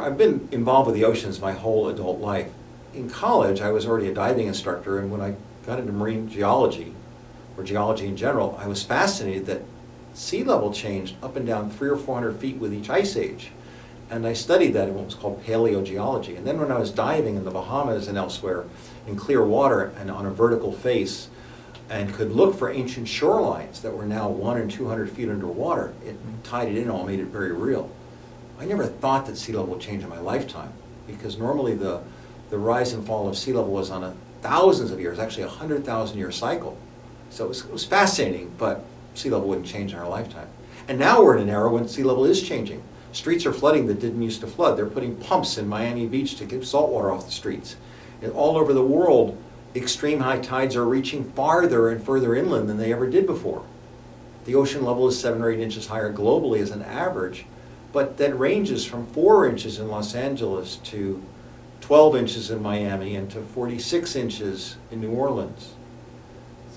I've been involved with the oceans my whole adult life. In college, I was already a diving instructor, and when I got into marine geology, or geology in general, I was fascinated that sea level changed up and down 300 or 400 feet with each ice age. And I studied that in what was called paleogeology. And then when I was diving in the Bahamas and elsewhere in clear water and on a vertical face, and could look for ancient shorelines that were now 100 and 200 feet underwater, it tied it in, all made it very real. I never thought that sea level would change in my lifetime, because normally the rise and fall of sea level was on thousands of years, actually a 100,000 year cycle. So it was fascinating, but sea level wouldn't change in our lifetime. And now we're in an era when sea level is changing. Streets are flooding that didn't used to flood. They're putting pumps in Miami Beach to get salt water off the streets. And all over the world, extreme high tides are reaching farther and further inland than they ever did before. The ocean level is 7 or 8 inches higher globally as an average, but that ranges from 4 inches in Los Angeles to 12 inches in Miami and to 46 inches in New Orleans.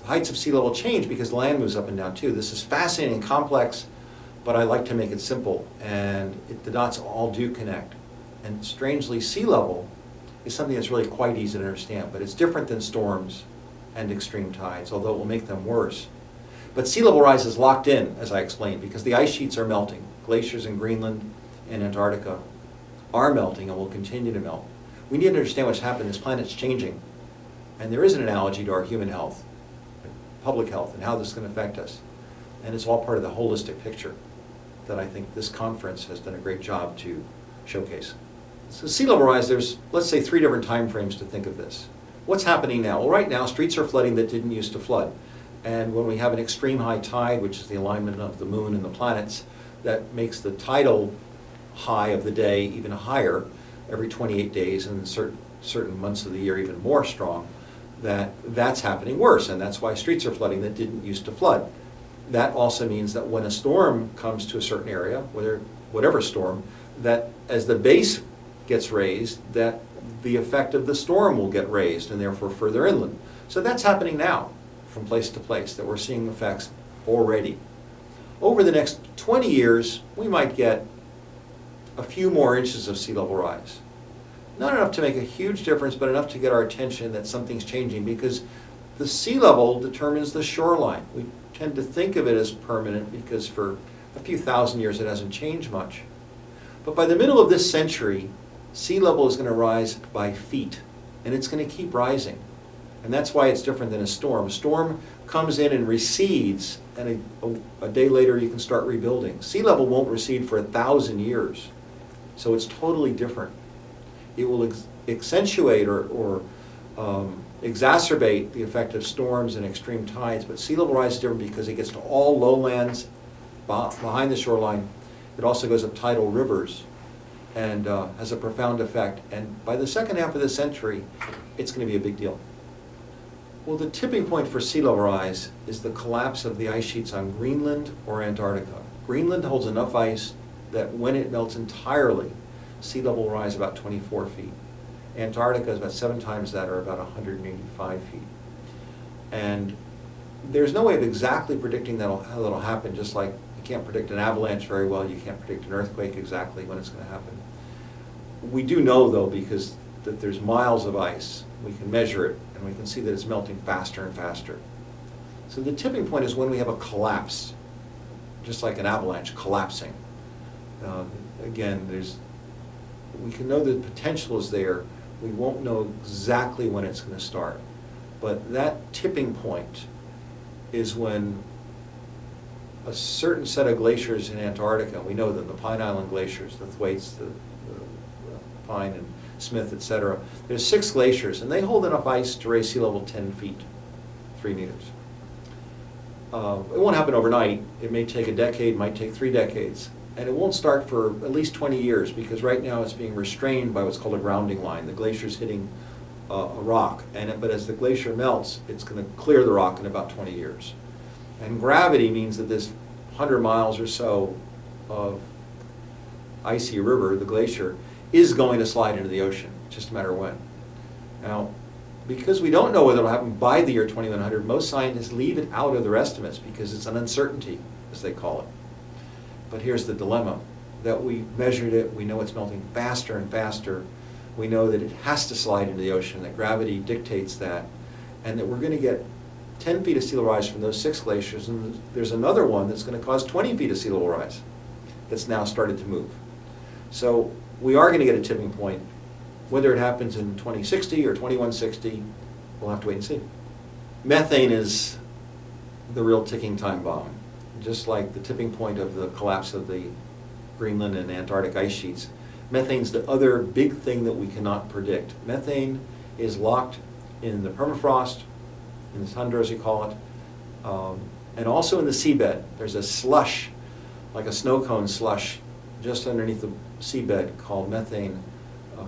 The heights of sea level change because land moves up and down too. This is fascinating and complex, but I like to make it simple, and the dots all do connect. And strangely, sea level is something that's really quite easy to understand, but it's different than storms and extreme tides, although it will make them worse. But sea level rise is locked in, as I explained, because the ice sheets are melting. Glaciers in Greenland and Antarctica are melting and will continue to melt. We need to understand what's happening. This planet's changing, and there is an analogy to our human health, public health, and how this is going to affect us. And it's all part of the holistic picture that I think this conference has done a great job to showcase. So sea level rise, there's, let's say, 3 different time frames to think of this. What's happening now? Well, right now, streets are flooding that didn't used to flood. And when we have an extreme high tide, which is the alignment of the moon and the planets, that makes the tidal high of the day even higher every 28 days, and certain months of the year even more strong, that's happening worse. And that's why streets are flooding that didn't used to flood. That also means that when a storm comes to a certain area, whatever storm, that as the base gets raised, that the effect of the storm will get raised and therefore further inland. So that's happening now from place to place, that we're seeing effects already. Over the next 20 years, we might get a few more inches of sea level rise. Not enough to make a huge difference, but enough to get our attention that something's changing, because the sea level determines the shoreline. We tend to think of it as permanent because for a few thousand years it hasn't changed much. But by the middle of this century, sea level is going to rise by feet, and it's going to keep rising. And that's why it's different than a storm. A storm comes in and recedes, and a day later you can start rebuilding. Sea level won't recede for 1,000 years, so it's totally different. It will accentuate or exacerbate the effect of storms and extreme tides, but sea level rise is different because it gets to all lowlands behind the shoreline. It also goes up tidal rivers and has a profound effect. And by the second half of the century, it's going to be a big deal. Well, the tipping point for sea level rise is the collapse of the ice sheets on Greenland or Antarctica. Greenland holds enough ice that when it melts entirely, sea level will rise about 24 feet. Antarctica is about 7 times that, or about 185 feet. And there's no way of exactly predicting how that'll happen, just like you can't predict an avalanche very well, you can't predict an earthquake exactly when it's going to happen. We do know, though, because that there's miles of ice, we can measure it, and we can see that it's melting faster and faster. So the tipping point is when we have a collapse, just like an avalanche collapsing. Again, we can know the potential is there. We won't know exactly when it's going to start. But that tipping point is when a certain set of glaciers in Antarctica, we know them, the Pine Island glaciers, the Thwaites, the Pine and Smith, etc. There's 6 glaciers, and they hold enough ice to raise sea level 10 feet, 3 meters. It won't happen overnight. It may take a decade, might take 3 decades. And it won't start for at least 20 years, because right now it's being restrained by what's called a grounding line. The glacier's hitting a rock, but as the glacier melts, it's going to clear the rock in about 20 years. And gravity means that this 100 miles or so of icy river, the glacier, is going to slide into the ocean. It's just a matter of when. Now, because we don't know whether it'll happen by the year 2100, most scientists leave it out of their estimates because it's an uncertainty, as they call it. But here's the dilemma. that we measured it, we know it's melting faster and faster, we know that it has to slide into the ocean, that gravity dictates that, and that we're going to get 10 feet of sea level rise from those 6 glaciers, and there's another one that's going to cause 20 feet of sea level rise that's now started to move. So we are going to get a tipping point. Whether it happens in 2060 or 2160, we'll have to wait and see. Methane is the real ticking time bomb. Just like the tipping point of the collapse of the Greenland and Antarctic ice sheets, methane's the other big thing that we cannot predict. Methane is locked in the permafrost, in the tundra as you call it, and also in the seabed. There's a slush, like a snow cone slush, just underneath the seabed called methane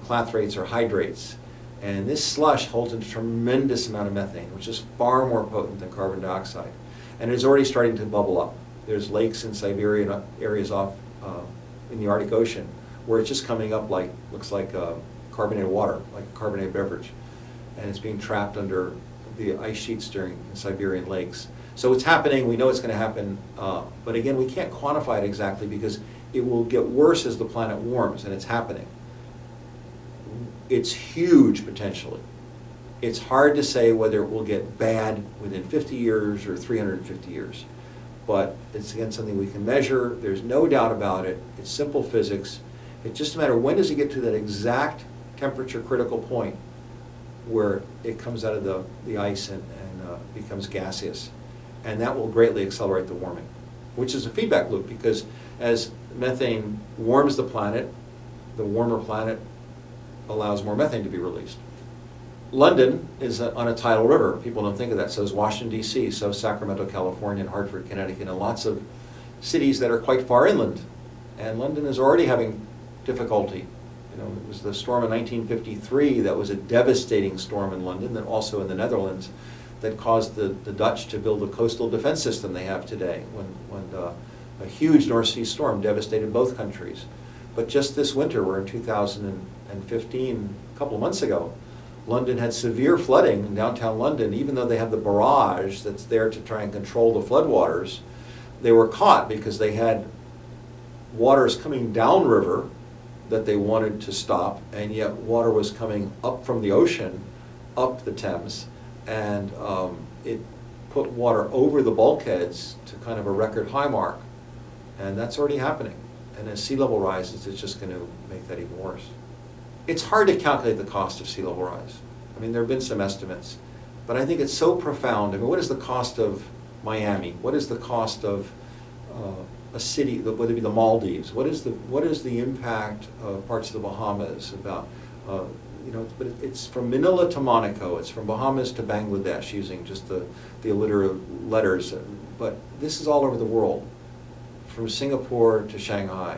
clathrates or hydrates. And this slush holds a tremendous amount of methane, which is far more potent than carbon dioxide. And it's already starting to bubble up. There's lakes in Siberia and areas off in the Arctic Ocean where it's just coming up like, looks like carbonated water, like a carbonated beverage. And it's being trapped under the ice sheets during Siberian lakes. So it's happening, we know it's going to happen, but again, we can't quantify it exactly because it will get worse as the planet warms, and it's happening. It's huge potentially. It's hard to say whether it will get bad within 50 years or 350 years. But it's again something we can measure. There's no doubt about it. It's simple physics. It's just a matter of when does it get to that exact temperature critical point where it comes out of the ice and becomes gaseous. And that will greatly accelerate the warming, which is a feedback loop because as methane warms the planet, the warmer planet allows more methane to be released. London is on a tidal river. People don't think of that. So is Washington, D.C., so is Sacramento, California, and Hartford, Connecticut, and lots of cities that are quite far inland. And London is already having difficulty. You know, it was the storm in 1953 that was a devastating storm in London, and also in the Netherlands, that caused the Dutch to build the coastal defense system they have today when a huge North Sea storm devastated both countries. But just this winter, we're in 2015, a couple of months ago, London had severe flooding in downtown London. Even though they have the barrage that's there to try and control the floodwaters, they were caught because they had waters coming downriver that they wanted to stop, and yet water was coming up from the ocean, up the Thames, and it put water over the bulkheads to kind of a record high mark. And that's already happening. And as sea level rises, it's just going to make that even worse. It's hard to calculate the cost of sea level rise. I mean, there have been some estimates, but I think it's so profound. I mean, what is the cost of Miami? What is the cost of a city, whether it be the Maldives? What is the impact of parts of the Bahamas? About you know, but it's from Manila to Monaco. It's from Bahamas to Bangladesh, using just the alliterative letters. But this is all over the world, from Singapore to Shanghai.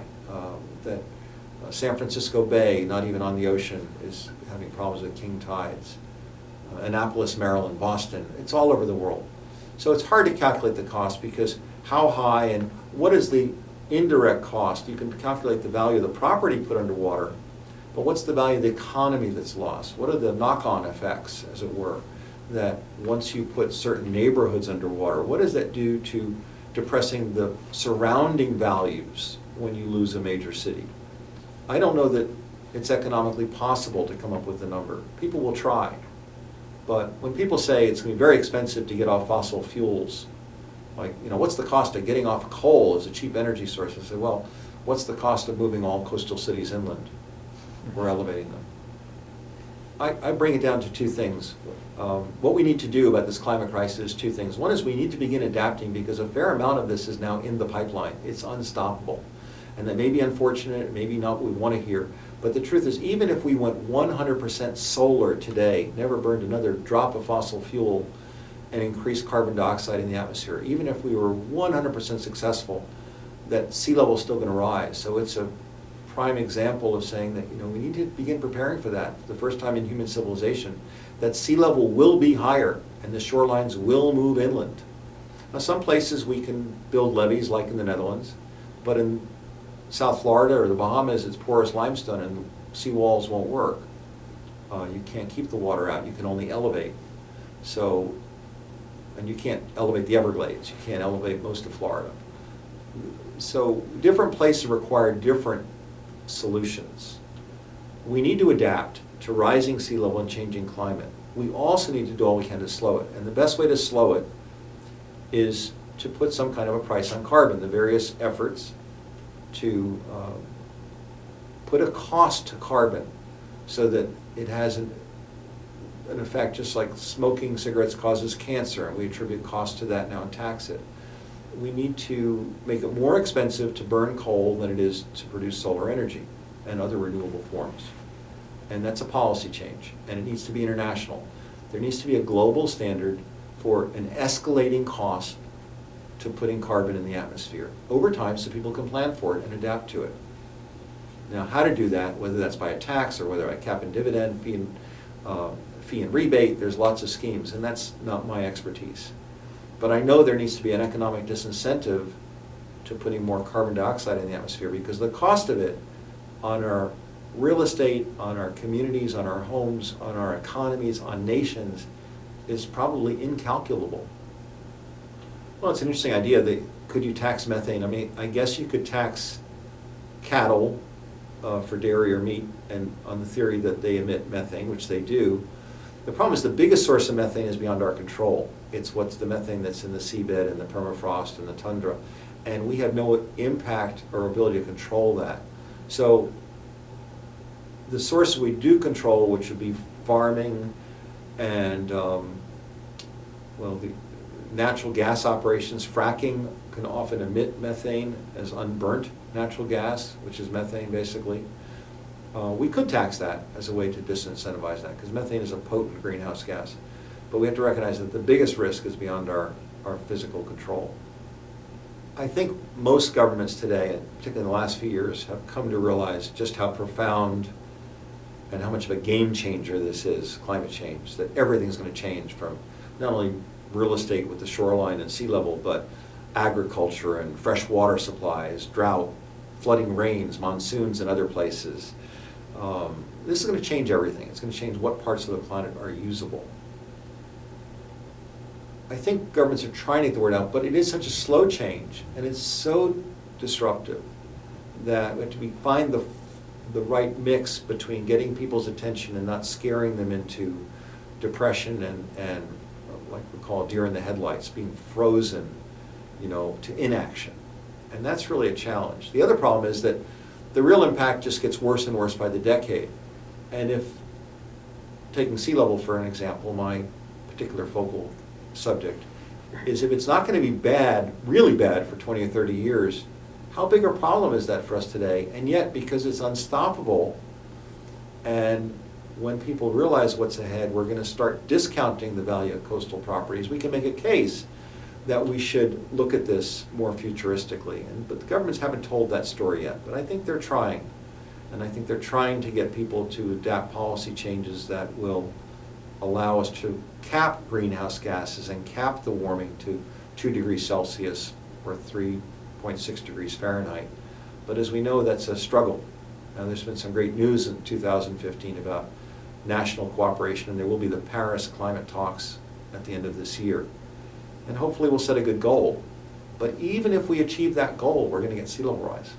San Francisco Bay, not even on the ocean, is having problems with king tides. Annapolis, Maryland, Boston, it's all over the world. So it's hard to calculate the cost because how high and what is the indirect cost? You can calculate the value of the property put underwater, but what's the value of the economy that's lost? What are the knock-on effects, as it were, that once you put certain neighborhoods underwater, what does that do to depressing the surrounding values when you lose a major city? I don't know that it's economically possible to come up with a number. People will try. But when people say it's going to be very expensive to get off fossil fuels, like, you know, what's the cost of getting off coal as a cheap energy source? I say, well, what's the cost of moving all coastal cities inland? We're elevating them. I bring it down to two things. What we need to do about this climate crisis is two things. One is we need to begin adapting because a fair amount of this is now in the pipeline. It's unstoppable. And that may be unfortunate, maybe not what we want to hear, but the truth is even if we went 100% solar today, never burned another drop of fossil fuel and increased carbon dioxide in the atmosphere, even if we were 100% successful, that sea level is still going to rise. So it's a prime example of saying that, you know, we need to begin preparing for that for the first time in human civilization, that sea level will be higher and the shorelines will move inland. Now some places we can build levees like in the Netherlands, but in South Florida or the Bahamas, it's porous limestone and seawalls won't work. You can't keep the water out, you can only elevate. So, and you can't elevate the Everglades, you can't elevate most of Florida. So different places require different solutions. We need to adapt to rising sea level and changing climate. We also need to do all we can to slow it. And the best way to slow it is to put some kind of a price on carbon. The various efforts to put a cost to carbon so that it has an effect, just like smoking cigarettes causes cancer, and we attribute cost to that now and tax it. We need to make it more expensive to burn coal than it is to produce solar energy and other renewable forms. And that's a policy change, and it needs to be international. There needs to be a global standard for an escalating cost to putting carbon in the atmosphere over time so people can plan for it and adapt to it. Now, how to do that, whether that's by a tax or whether by cap and dividend, fee and rebate, there's lots of schemes, and that's not my expertise. But I know there needs to be an economic disincentive to putting more carbon dioxide in the atmosphere, because the cost of it on our real estate, on our communities, on our homes, on our economies, on nations, is probably incalculable. Well, it's an interesting idea that could you tax methane? I mean, I guess you could tax cattle for dairy or meat, and on the theory that they emit methane, which they do. The problem is the biggest source of methane is beyond our control. It's what's the methane that's in the seabed and the permafrost and the tundra. And we have no impact or ability to control that. So the sources we do control, which would be farming and the natural gas operations. Fracking can often emit methane as unburnt natural gas, which is methane basically. We could tax that as a way to disincentivize that, because methane is a potent greenhouse gas. But we have to recognize that the biggest risk is beyond our physical control. I think most governments today, and particularly in the last few years, have come to realize just how profound and how much of a game changer this is, climate change, that everything's going to change, from not only real estate with the shoreline and sea level, but agriculture and fresh water supplies, drought, flooding rains, monsoons in other places. This is going to change everything. It's going to change what parts of the planet are usable. I think governments are trying to get the word out, but it is such a slow change, and it's so disruptive that we have to find the right mix between getting people's attention and not scaring them into depression and like we call deer in the headlights, being frozen, to inaction. And that's really a challenge. The other problem is that the real impact just gets worse and worse by the decade. And if, taking sea level for an example, my particular focal subject, is if it's not going to be bad, really bad for 20 or 30 years, how big a problem is that for us today? And yet, because it's unstoppable, and when people realize what's ahead, we're going to start discounting the value of coastal properties. We can make a case that we should look at this more futuristically. But the governments haven't told that story yet. But I think they're trying. And I think they're trying to get people to adapt policy changes that will allow us to cap greenhouse gases and cap the warming to 2 degrees Celsius or 3.6 degrees Fahrenheit. But as we know, that's a struggle. Now, there's been some great news in 2015 about national cooperation, and there will be the Paris climate talks at the end of this year. And hopefully we'll set a good goal. But even if we achieve that goal, we're going to get sea level rise.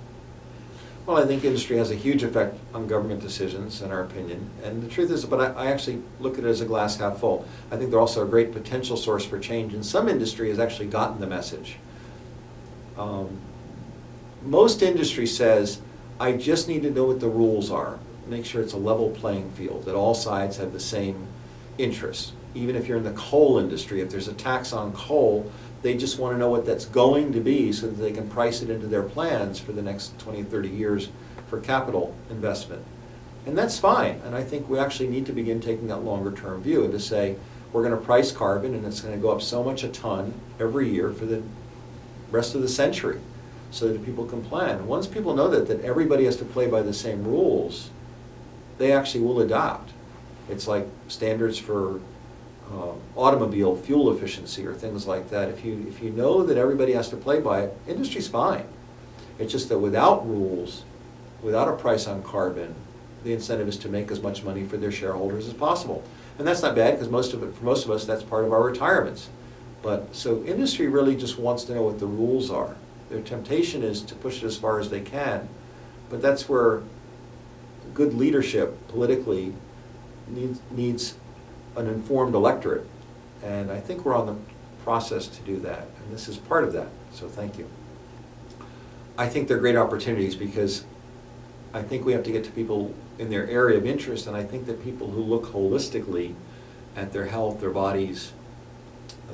Well, I think industry has a huge effect on government decisions, in our opinion. And the truth is, but I actually look at it as a glass half full. I think they're also a great potential source for change. And some industry has actually gotten the message. Most industry says, I just need to know what the rules are. Make sure it's a level playing field, that all sides have the same interests. Even if you're in the coal industry, if there's a tax on coal, they just want to know what that's going to be so that they can price it into their plans for the next 20, 30 years for capital investment. And that's fine. And I think we actually need to begin taking that longer term view and to say, we're going to price carbon and it's going to go up so much a ton every year for the rest of the century so that people can plan. And once people know that everybody has to play by the same rules, they actually will adopt. It's like standards for automobile fuel efficiency or things like that. If you know that everybody has to play by it, industry's fine. It's just that without rules, without a price on carbon, the incentive is to make as much money for their shareholders as possible. And that's not bad, because for most of us, that's part of our retirements. But so industry really just wants to know what the rules are. Their temptation is to push it as far as they can, but that's where good leadership politically needs an informed electorate. And I think we're on the process to do that, and this is part of that, so thank you. I think they're great opportunities because I think we have to get to people in their area of interest, and I think that people who look holistically at their health, their bodies,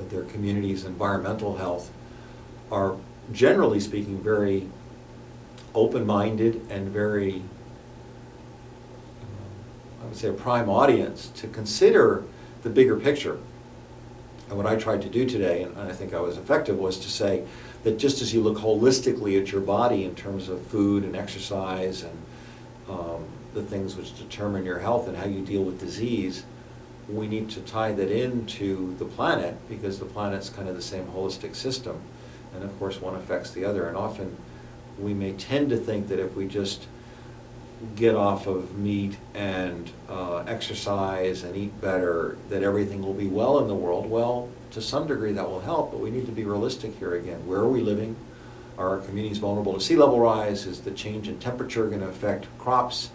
their communities, environmental health, are generally speaking very open-minded and very, I would say, a prime audience to consider the bigger picture. And what I tried to do today, and I think I was effective, was to say that just as you look holistically at your body in terms of food and exercise and the things which determine your health and how you deal with disease, we need to tie that into the planet, because the planet's kind of the same holistic system. And of course one affects the other, and often we may tend to think that if we just get off of meat and exercise and eat better, that everything will be well in the world. Well, to some degree that will help, but we need to be realistic here again. Where are we living? Are our communities vulnerable to sea level rise? Is the change in temperature going to affect crops,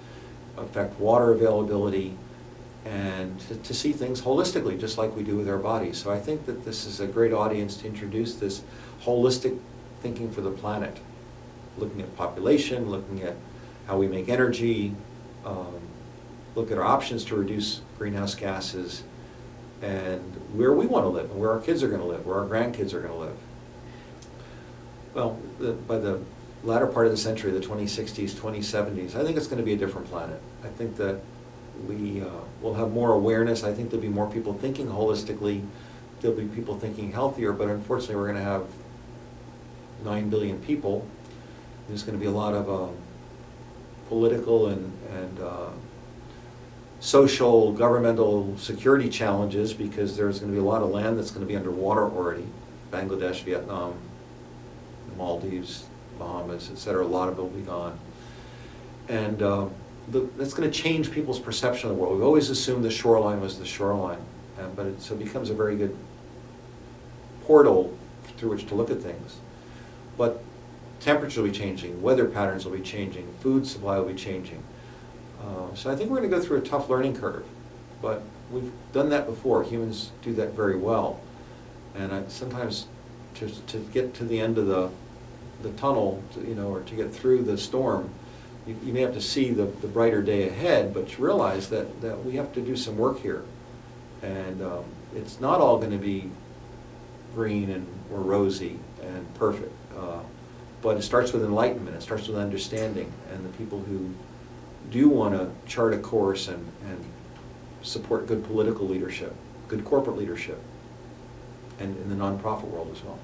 affect water availability? And to see things holistically, just like we do with our bodies. So I think that this is a great audience to introduce this holistic thinking for the planet, looking at population, looking at how we make energy, look at our options to reduce greenhouse gases, and where we want to live, and where our kids are going to live, where our grandkids are going to live. Well, by the latter part of the century, the 2060s, 2070s, I think it's going to be a different planet. I think that we will have more awareness. I think there'll be more people thinking holistically. There'll be people thinking healthier, but unfortunately we're going to have 9 billion people. There's going to be a lot of political and social, governmental security challenges, because there's going to be a lot of land that's going to be underwater already. Bangladesh, Vietnam, the Maldives, Bahamas, etc. A lot of it will be gone. And that's going to change people's perception of the world. We've always assumed the shoreline was the shoreline, but it becomes a very good portal through which to look at things. But temperature will be changing, weather patterns will be changing, food supply will be changing. So I think we're going to go through a tough learning curve, but we've done that before. Humans do that very well. And sometimes to get to the end of the tunnel, or to get through the storm, you may have to see the brighter day ahead, but you realize that we have to do some work here. And it's not all going to be green or rosy and perfect. But it starts with enlightenment, it starts with understanding, and the people who do want to chart a course and support good political leadership, good corporate leadership, and in the nonprofit world as well.